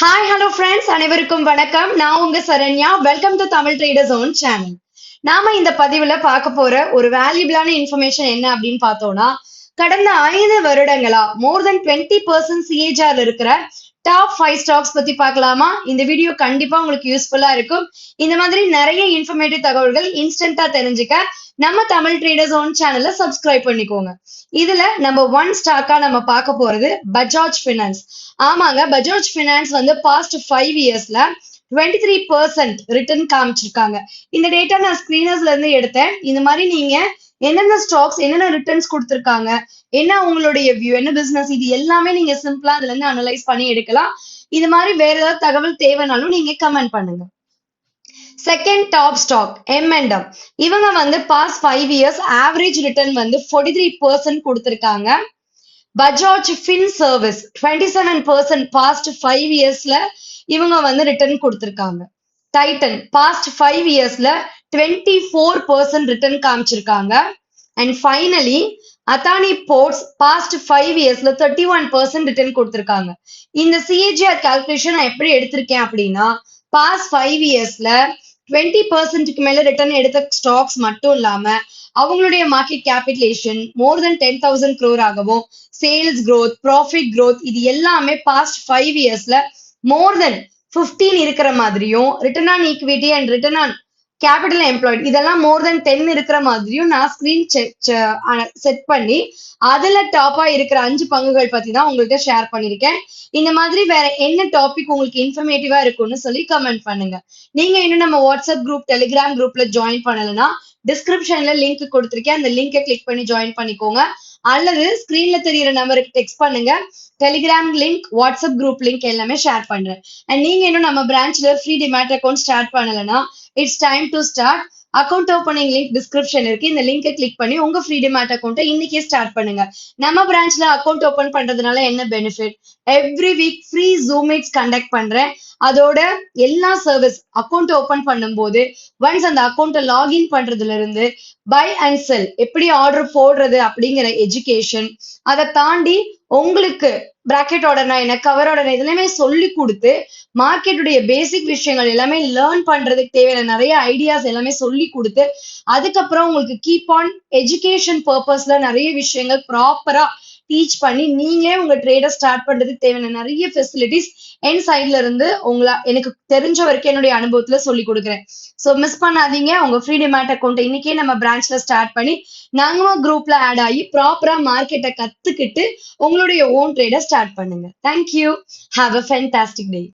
Hi hello friends, அனைவருக்கும் வணக்கம். நான் உங்க Saranya. Welcome to Tamil traders own channel. நாம இந்த பதிவுல பார்க்க போற ஒரு வேல்யூபிளான இன்ஃபர்மேஷன் என்ன அப்படின்னு பார்த்தோம்னா, கடந்த 5 வருடங்களா மோர் தென் 20% சிஏஜிஆர் இருக்கிற டாப் 5 ஸ்டாக்ஸ் பத்தி பார்க்கலாமா? இந்த வீடியோ கண்டிப்பா உங்களுக்கு யூஸ்ஃபுல்லா இருக்கும். இந்த மாதிரி நிறைய இன்ஃபர்மேட்டிவ் தகவல்கள் இன்ஸ்டன்டா தெரிஞ்சுக்க நம்ம தமிழ் ட்ரேடர்ஸ் ஓன் சேனல்ல சப்ஸ்கிரைப் பண்ணிக்கோங்க. இதுல நம்ம 1 ஸ்டாக்கா நம்ம பார்க்க போறது பஜாஜ் ஃபினான்ஸ். ஆமாங்க, பஜாஜ் ஃபினான்ஸ் வந்து பாஸ்ட் 5 இயர்ஸ்ல 23% ரிட்டர்ன் காமிச்சிருக்காங்க. இந்த டேட்டா நான் ஸ்கிரீனர்ஸ்ல இருந்து எடுத்தேன். இந்த மாதிரி நீங்க என்னென்ன ஸ்டாக்ஸ் என்னென்ன ரிட்டர்ன்ஸ் கொடுத்துருக்காங்க, என்ன உங்களுடைய வியூ, என்ன பிசினஸ், இது எல்லாமே நீங்க சிம்பிளா அதுல இருந்து அனலைஸ் பண்ணி எடுக்கலாம். இது மாதிரி வேற ஏதாவது தகவல் தேவைனாலும் நீங்க கமெண்ட் பண்ணுங்க. Second top stock M&M. இவங்க வந்து பாஸ்ட் 5 இயர்ஸ் ஆவரேஜ் ரிட்டர்ன் வந்து 43% கொடுத்திருக்காங்க. பஜாஜ் ஃபின் சர்வீஸ் 27% பாஸ்ட் 5 இயர்ஸ்ல இவங்க வந்து ரிட்டர்ன் கொடுத்திருக்காங்க. டைட்டன் பாஸ்ட் 5 இயர்ஸ்ல 24% ரிட்டர்ன் காமிச்சிருக்காங்க. And finally Adani ports past 5 இயர்ஸ்ல 31% ரிட்டர்ன் கொடுத்திருக்காங்க. இந்த சிஏஜிஆர் கால்குலேஷன் நான் எப்படி எடுத்திருக்கேன் அப்படின்னா, பாஸ்ட் 5 இயர்ஸ்ல 20%க்கு மேல ரிட்டர்ன் எடுத்த ஸ்டாக்ஸ் மட்டும் இல்லாம அவங்களுடைய மார்க்கெட் கேபிட்டலேஷன் மோர் தென் 10,000 crore ஆகவும், சேல்ஸ் growth, ப்ராஃபிட் growth இது எல்லாமே பாஸ்ட் 5 இயர்ஸ்ல மோர் தென் 15 இருக்கிற மாதிரியும், return on equity and return on capital employed இதெல்லாம் மோர் தென் 10 இருக்கிற மாதிரியும் நான் ஸ்கிரீன் செட் பண்ணி அதுல டாப்பா இருக்கிற 5 பங்குகள் பத்தி தான் உங்கள்கிட்ட ஷேர் பண்ணிருக்கேன். இந்த மாதிரி வேற என்ன டாபிக் உங்களுக்கு இன்ஃபர்மேட்டிவா இருக்கும்னு சொல்லி கமெண்ட் பண்ணுங்க. நீங்க இன்னும் நம்ம வாட்ஸ்அப் குரூப், டெலிகிராம் குரூப்ல ஜாயின் பண்ணலன்னா டிஸ்கிரிப்ஷன்ல லிங்க் கொடுத்திருக்கேன். அந்த லிங்கை கிளிக் பண்ணி ஜாயின் பண்ணிக்கோங்க. அல்லது ஸ்கிரீன்ல தெரியுற நம்பருக்கு டெக்ஸ்ட் பண்ணுங்க. Telegram link, WhatsApp group link எல்லாமே ஷேர் பண்றேன். அண்ட் நீங்க இன்னும் நம்ம பிரான்ச்ல ஃப்ரீ டிமேட் அக்கௌண்ட் ஸ்டார்ட் பண்ணலன்னா it's time to start. Account opening link description இருக்கு. இந்த லிங்கை கிளிக் பண்ணி உங்க ஃப்ரீ டிமேட் அக்கௌண்ட்டை இன்னைக்கே ஸ்டார்ட் பண்ணுங்க. நம்ம பிரான்ச்ல அக்கௌண்ட் ஓபன் பண்றதுனால என்ன benefit? Every week free zoom meets conduct பண்றேன். அதோட எல்லா சர்வீஸ் அக்கௌண்ட் ஓபன் பண்ணும்போது ஒன்ஸ் அந்த அக்கௌண்ட்டை லாகின் பண்றதுல இருந்து பை அண்ட் செல் எப்படி ஆர்டர் போடுறது அப்படிங்கிற எஜுகேஷன், அதை தாண்டி உங்களுக்கு பிராக்கெட் ஆர்டர்னா என்ன, கவர் ஆர்டர் இதெல்லாமே சொல்லி கொடுத்து மார்க்கெட்டுடைய பேசிக் விஷயங்கள் எல்லாமே லேர்ன் பண்றதுக்கு தேவையான நிறைய ஐடியாஸ் எல்லாமே சொல்லி கொடுத்து அதுக்கப்புறம் உங்களுக்கு கீப் ஆன் எஜுகேஷன் பர்பஸ்ல நிறைய விஷயங்கள் ப்ராப்பரா டீச் பண்ணி நீங்களே உங்க ட்ரேடர் ஸ்டார்ட் பண்றதுக்கு தேவையான நிறைய ஃபெசிலிட்டிஸ் என் சைட்ல இருந்து எனக்கு தெரிஞ்ச வரைக்கும் என்னுடைய அனுபவத்துல சொல்லி கொடுக்குறேன். ஸோ மிஸ் பண்ணாதீங்க. உங்க ஃப்ரீ டிமேட் அக்கௌண்ட் இன்னைக்கே நம்ம பிரான்ச்ல ஸ்டார்ட் பண்ணி நாங்க குரூப்ல ஆட் ஆகி ப்ராப்பரா மார்க்கெட்டை கத்துக்கிட்டு உங்களுடைய ஓன் ட்ரேடர் ஸ்டார்ட் பண்ணுங்க. Thank you. Have a fantastic day.